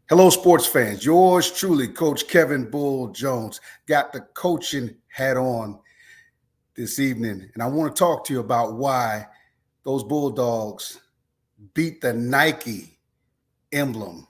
Hello, sports fans. Yours truly, Coach Kevin Bull Jones, got the coaching hat on this evening. And I want to talk to you about why those Bulldogs beat the Nike emblem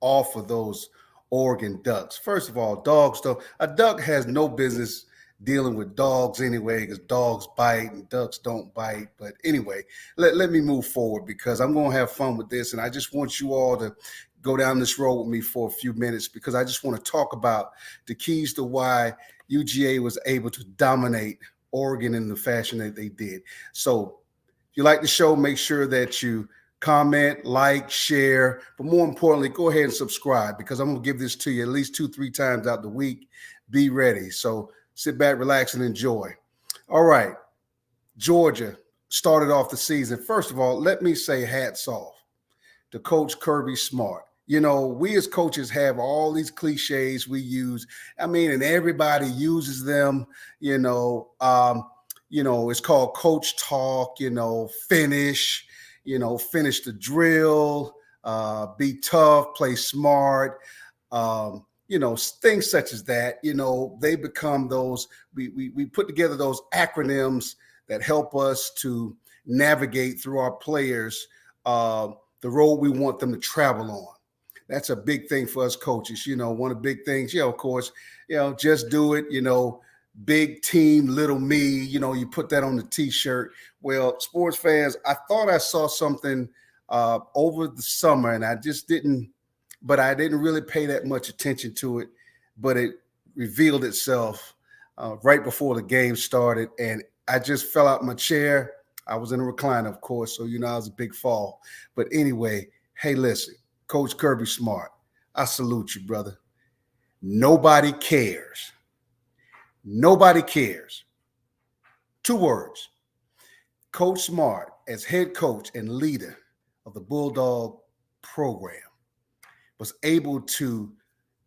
off of those Oregon Ducks. First of all, dogs don't, a duck has no business dealing with dogs anyway, because dogs bite and ducks don't bite. But anyway, let me move forward because I'm going to have fun with this. And I just want you all to go down this road with me for a few minutes because I just want to talk about the keys to why UGA was able to dominate Oregon in the fashion that they did. So if you like the show, make sure that you comment, like, share, but more importantly, go ahead and subscribe because I'm going to give this to you at least 2-3 times out the week. Be ready. So sit back, relax, and enjoy. All right. Georgia started off the season. First of all, let me say hats off to Coach Kirby Smart. You know, we as coaches have all these cliches we use. I mean, and everybody uses them. It's called coach talk. Finish. Finish the drill. Be tough. Play smart. Things such as that. They become those. We put together those acronyms that help us to navigate through our players the road we want them to travel on. That's a big thing for us coaches. One of the big things, of course, just do it, big team, little me, you put that on the t-shirt. Well, sports fans, I thought I saw something over the summer and I didn't really pay that much attention to it, but it revealed itself right before the game started. And I just fell out my chair. I was in a recliner, of course. So, I was a big fall. But anyway, hey, listen. Coach Kirby Smart, I salute you, brother. Nobody cares. Nobody cares. 2 words. Coach Smart, as head coach and leader of the Bulldog program, was able to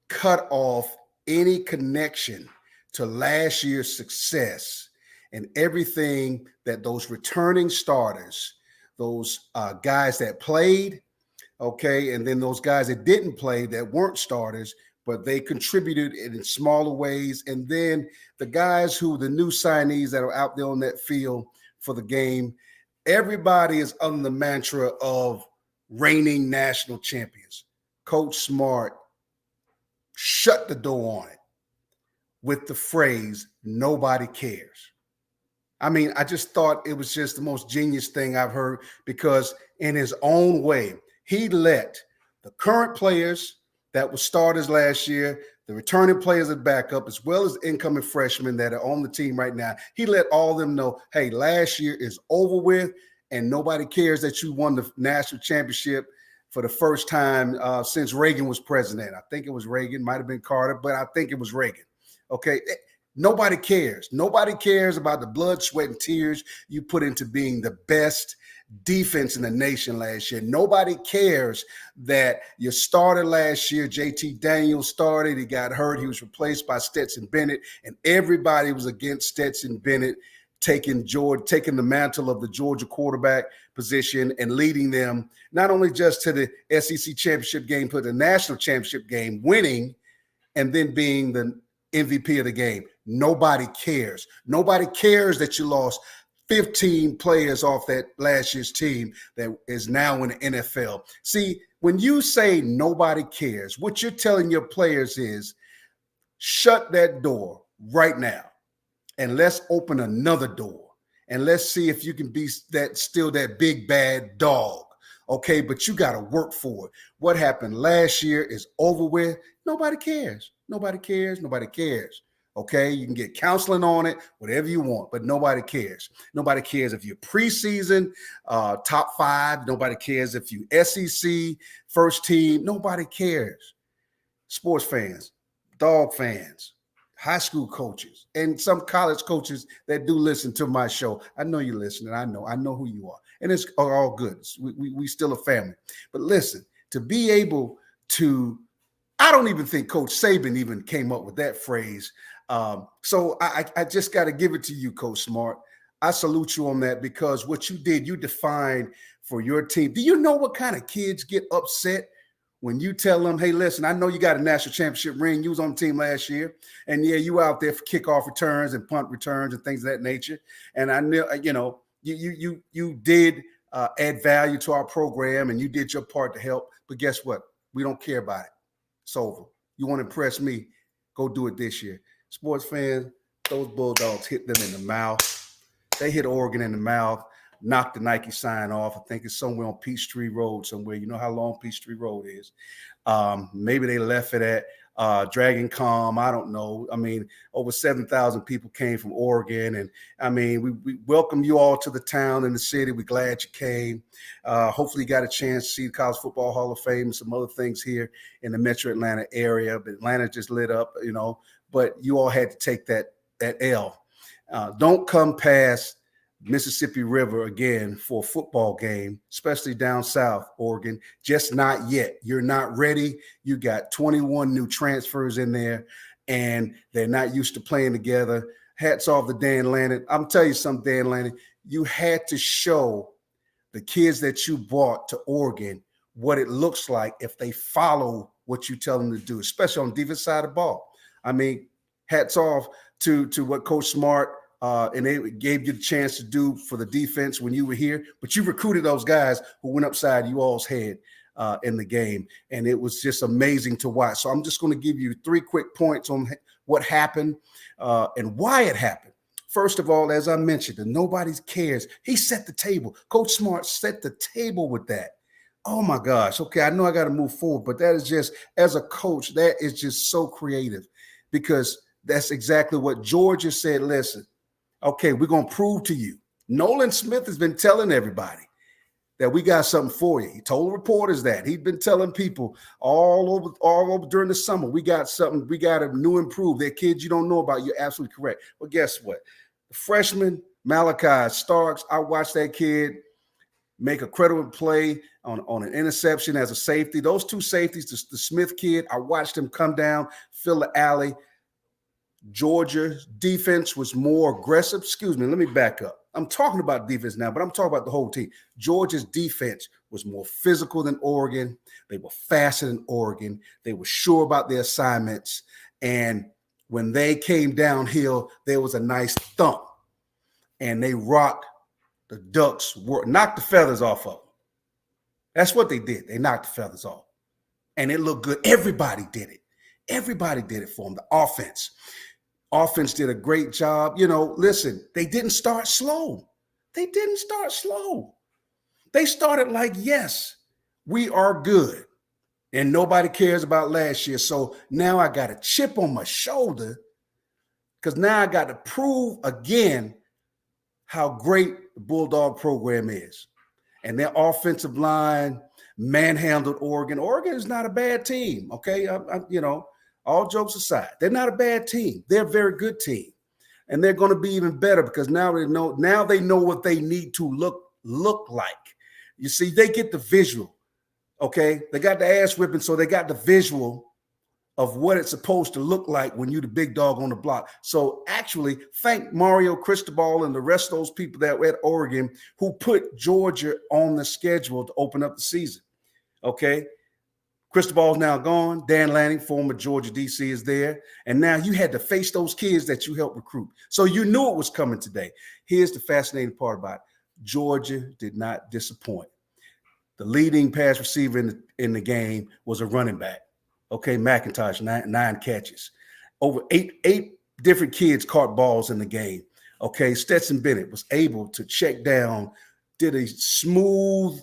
cut off any connection to last year's success and everything that those returning starters, those guys that played, okay, and then those guys that didn't play that weren't starters, but they contributed in smaller ways. And then the guys the new signees that are out there on that field for the game, everybody is under the mantra of reigning national champions. Coach Smart shut the door on it with the phrase, nobody cares. I mean, I just thought it was just the most genius thing I've heard because in his own way, he let the current players that were starters last year, the returning players at backup, as well as incoming freshmen that are on the team right now, he let all of them know, hey, last year is over with, and nobody cares that you won the national championship for the first time since Reagan was president. I think it was Reagan, might have been Carter, but I think it was Reagan. Okay. Nobody cares. Nobody cares about the blood, sweat, and tears you put into being the best defense in the nation last year. Nobody cares that your starter last year, JT Daniels, started. He got hurt. He was replaced by Stetson Bennett, and everybody was against Stetson Bennett taking the mantle of the Georgia quarterback position and leading them not only just to the SEC championship game, but the national championship game, winning, and then being the MVP of the game. Nobody cares. Nobody cares that you lost 15 players off that last year's team that is now in the NFL. See, when you say nobody cares, what you're telling your players is shut that door right now and let's open another door and let's see if you can be that big bad dog. Okay, but you got to work for it. What happened last year is over with. Nobody cares. Nobody cares. Nobody cares. Okay, you can get counseling on it, whatever you want, but nobody cares. Nobody cares if you're preseason, top 5. Nobody cares if you SEC, first team. Nobody cares. Sports fans, dog fans, high school coaches, and some college coaches that do listen to my show. I know you're listening. I know who you are. And it's all good. We still a family. But listen, to be able to, I don't even think Coach Saban even came up with that phrase. So I just got to give it to you, Coach Smart. I salute you on that because what you did, you defined for your team. Do you know what kind of kids get upset when you tell them, hey, listen, I know you got a national championship ring. You was on the team last year. And yeah, you were out there for kickoff returns and punt returns and things of that nature. And I know, you did add value to our program and you did your part to help. But guess what? We don't care about it. It's over. You want to impress me? Go do it this year. Sports fans, those Bulldogs hit them in the mouth. They hit Oregon in the mouth. Knocked the Nike sign off. I think it's somewhere on Peachtree Road somewhere. You know how long Peachtree Road is. Maybe they left it at Dragon Calm. I don't know. I mean, over 7,000 people came from Oregon. And, I mean, we welcome you all to the town and the city. We're glad you came. Hopefully you got a chance to see the College Football Hall of Fame and some other things here in the Metro Atlanta area. But Atlanta just lit up, But you all had to take that L. Don't come past Mississippi River again for a football game, especially down south, Oregon. Just not yet. You're not ready. You got 21 new transfers in there, and they're not used to playing together. Hats off to Dan Lanning. I'm telling you something, Dan Lanning. You had to show the kids that you brought to Oregon what it looks like if they follow what you tell them to do, especially on the defense side of the ball. I mean, hats off to what Coach Smart and they gave you the chance to do for the defense when you were here, but you recruited those guys who went upside you all's head in the game, and it was just amazing to watch. So I'm just going to give you 3 quick points on what happened and why it happened. First of all, as I mentioned, and nobody cares, he set the table. Coach Smart set the table with that. Oh, my gosh. Okay, I know I got to move forward, but that is just, as a coach, that is just so creative because that's exactly what Georgia said. Listen, okay, we're going to prove to you. Nolan Smith has been telling everybody that we got something for you. He told reporters that. He'd been telling people all over during the summer, we got something, we got a new improved. They're kids you don't know about. You're absolutely correct. Well, guess what? The freshman, Malachi Starks, I watched that kid make a credible play on an interception as a safety. Those 2 safeties, the Smith kid, I watched him come down, fill the alley. Georgia's defense was more aggressive. Excuse me, let me back up. I'm talking about defense now, but I'm talking about the whole team. Georgia's defense was more physical than Oregon. They were faster than Oregon. They were sure about their assignments. And when they came downhill, there was a nice thump. And they rocked the Ducks, knocked the feathers off of them. That's what they did. They knocked the feathers off. And it looked good. Everybody did it. Everybody did it for them. The offense. Offense did a great job. Listen, they didn't start slow. They started like, yes, we are good. And nobody cares about last year. So now I got a chip on my shoulder because now I got to prove again how great the Bulldog program is. And their offensive line manhandled Oregon. Oregon is not a bad team, okay? All jokes aside, they're not a bad team. They're a very good team. And they're going to be even better because now they know what they need to look like. You see, they get the visual, okay? They got the ass whipping, so they got the visual of what it's supposed to look like when you're the big dog on the block. So actually, thank Mario Cristobal and the rest of those people that were at Oregon who put Georgia on the schedule to open up the season, okay? Cristobal's now gone. Dan Lanning, former Georgia DC, is there. And now you had to face those kids that you helped recruit. So you knew it was coming today. Here's the fascinating part about it. Georgia did not disappoint. The leading pass receiver in the game was a running back. Okay, McIntosh, nine catches. Over eight different kids caught balls in the game. Okay, Stetson Bennett was able to check down, did a smooth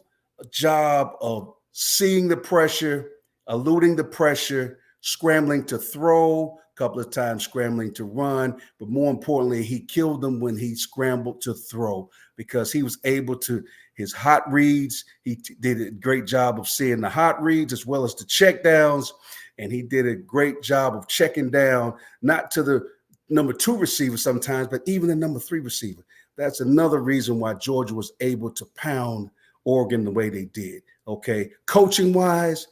job of seeing the pressure, eluding the pressure, scrambling to throw, a couple of times scrambling to run, but more importantly, he killed them when he scrambled to throw because he was able to, his hot reads, he did a great job of seeing the hot reads as well as the check downs, and he did a great job of checking down, not to the number 2 receiver sometimes, but even the number 3 receiver. That's another reason why Georgia was able to pound Oregon the way they did, okay? Coaching-wise,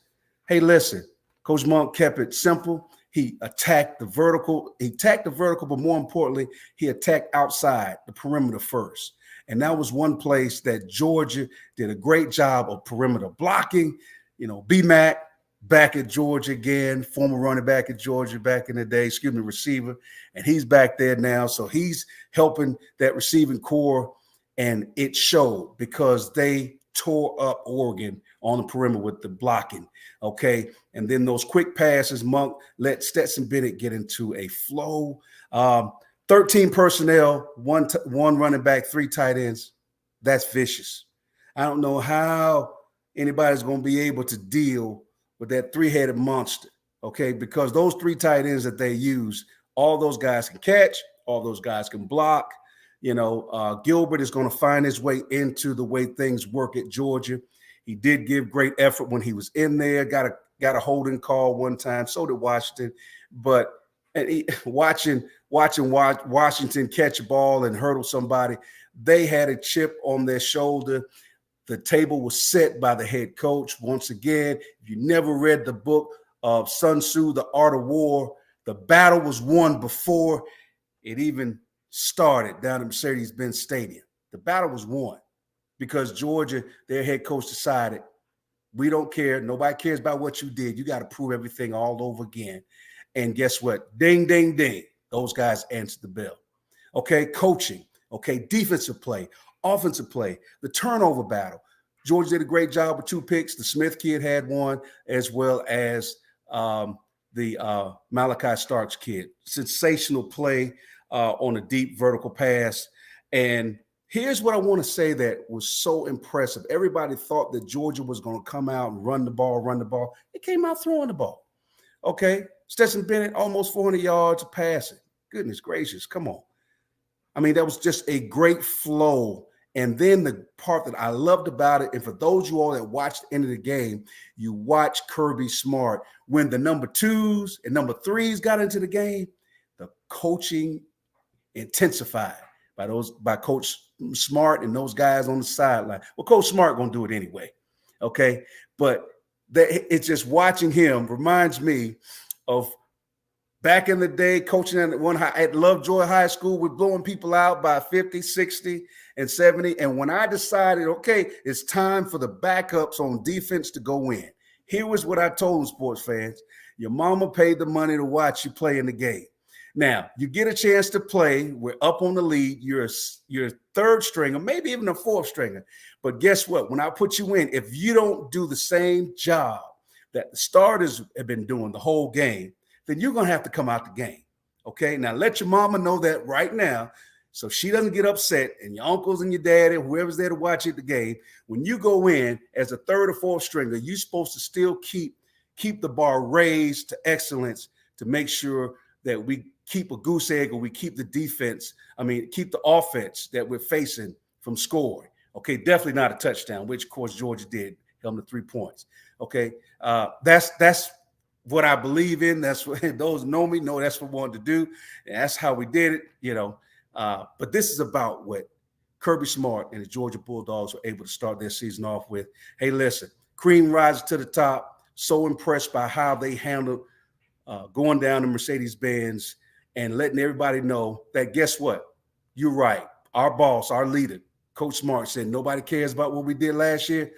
hey, listen, Coach Monk kept it simple. He attacked the vertical. But more importantly, he attacked outside the perimeter first. And that was one place that Georgia did a great job of perimeter blocking. BMAC, back at Georgia again, former running back at Georgia back in the day, receiver, and he's back there now. So he's helping that receiving core, and it showed because they tore up Oregon on the perimeter with the blocking, okay? And then those quick passes, Monk let Stetson Bennett get into a flow. 13 personnel, one running back, 3 tight ends. That's vicious. I don't know how anybody's going to be able to deal with that 3-headed monster, okay? Because those 3 tight ends that they use, all those guys can catch, all those guys can block. Gilbert is going to find his way into the way things work at Georgia. He did give great effort when he was in there, got a holding call one time. So did Washington. But watching Washington catch a ball and hurdle somebody, they had a chip on their shoulder. The table was set by the head coach. Once again, if you never read the book of Sun Tzu, The Art of War, the battle was won before it even started down at Mercedes-Benz Stadium. The battle was won because Georgia, their head coach, decided, we don't care. Nobody cares about what you did. You got to prove everything all over again. And guess what? Ding, ding, ding. Those guys answered the bell. Okay, coaching. Okay, defensive play, offensive play, the turnover battle. Georgia did a great job with 2 picks. The Smith kid had 1, as well as the Malachi Starks kid. Sensational play on a deep vertical pass. And here's what I want to say that was so impressive. Everybody thought that Georgia was going to come out and run the ball. It came out throwing the ball. Okay, Stetson Bennett, almost 400 yards of passing. Goodness gracious, come on. I mean, that was just a great flow. And then the part that I loved about it, and for those of you all that watched the end of the game, you watch Kirby Smart. When the number 2s and number 3s got into the game, the coaching intensified by Coach Smart and those guys on the sideline. Well, Coach Smart going to do it anyway, okay? But it's just watching him reminds me of back in the day, coaching at Lovejoy High School, we're blowing people out by 50, 60, and 70. And when I decided, okay, it's time for the backups on defense to go in, here was what I told sports fans. Your mama paid the money to watch you play in the game. Now, you get a chance to play. We're up on the lead. You're a 3rd stringer, maybe even a 4th stringer. But guess what? When I put you in, if you don't do the same job that the starters have been doing the whole game, then you're going to have to come out the game, okay? Now, let your mama know that right now so she doesn't get upset, and your uncles and your daddy, whoever's there to watch at the game, when you go in as a 3rd or 4th stringer, you're supposed to still keep the bar raised to excellence to make sure that we keep a goose egg or we keep the keep the offense that we're facing from scoring. Okay, definitely not a touchdown, which, of course, Georgia did, held them to 3 points. Okay, that's what I believe in. That's what those who know me know. That's what we wanted to do. And that's how we did it, But this is about what Kirby Smart and the Georgia Bulldogs were able to start their season off with. Hey, listen, cream rises to the top. So impressed by how they handled going down to Mercedes-Benz and letting everybody know that, guess what? You're right. Our boss, our leader, Coach Smart, said nobody cares about what we did last year.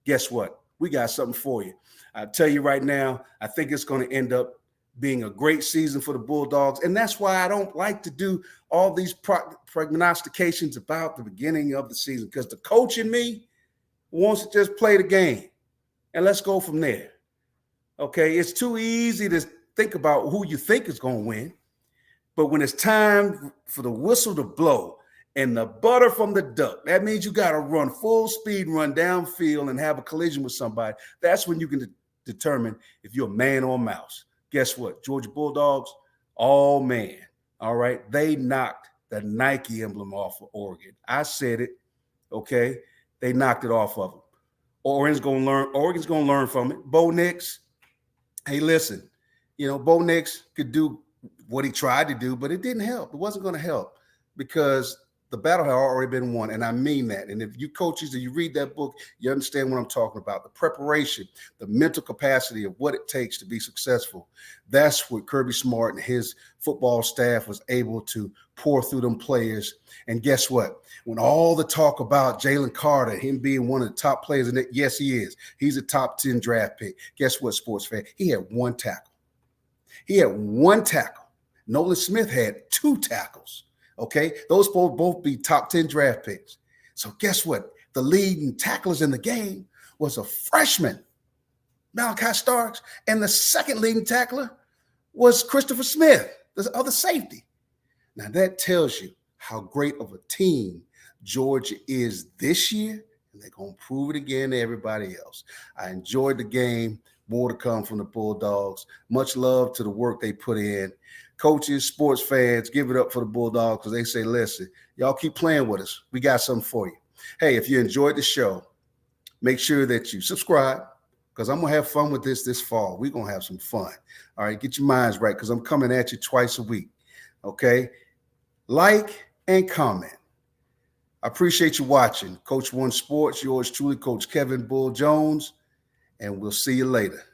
Guess what? We got something for you. I tell you right now, I think it's going to end up being a great season for the Bulldogs. And that's why I don't like to do all these prognostications about the beginning of the season, because the coach in me wants to just play the game and let's go from there. Okay, it's too easy to think about who you think is going to win. But when it's time for the whistle to blow and the butter from the duck, that means you got to run full speed, run downfield, and have a collision with somebody. That's when you can determine if you're a man or a mouse. Guess what? Georgia Bulldogs, all man. All right. They knocked the Nike emblem off of Oregon. I said it. Okay. They knocked it off of them. Oregon's going to learn from it. Bo Nix. Hey, listen, Bo Nix could do what he tried to do, but it didn't help. It wasn't going to help because The battle had already been won, and I mean that. And if you coaches and you read that book, you understand what I'm talking about. The preparation, the mental capacity of what it takes to be successful. That's what Kirby Smart and his football staff was able to pour through them players. And guess what? When all the talk about Jalen Carter, him being one of the top players in it, yes, he is. He's a top 10 draft pick. Guess what, sports fan? He had one tackle. He had one tackle. Nolan Smith had 2 tackles. Okay, those both be top 10 draft picks. So guess what? The leading tacklers in the game was a freshman, Malachi Starks, and the second leading tackler was Christopher Smith, the other safety. Now that tells you how great of a team Georgia is this year, and they're going to prove it again to everybody else. I enjoyed the game. More to come from the Bulldogs. Much love to the work they put in. Coaches, sports fans, give it up for the Bulldogs because they say, listen, y'all keep playing with us. We got something for you. Hey, if you enjoyed the show, make sure that you subscribe because I'm going to have fun with this fall. We're going to have some fun. All right, get your minds right because I'm coming at you twice a week. Okay? Like and comment. I appreciate you watching. Coach One Sports, yours truly, Coach Kevin Bull Jones, and we'll see you later.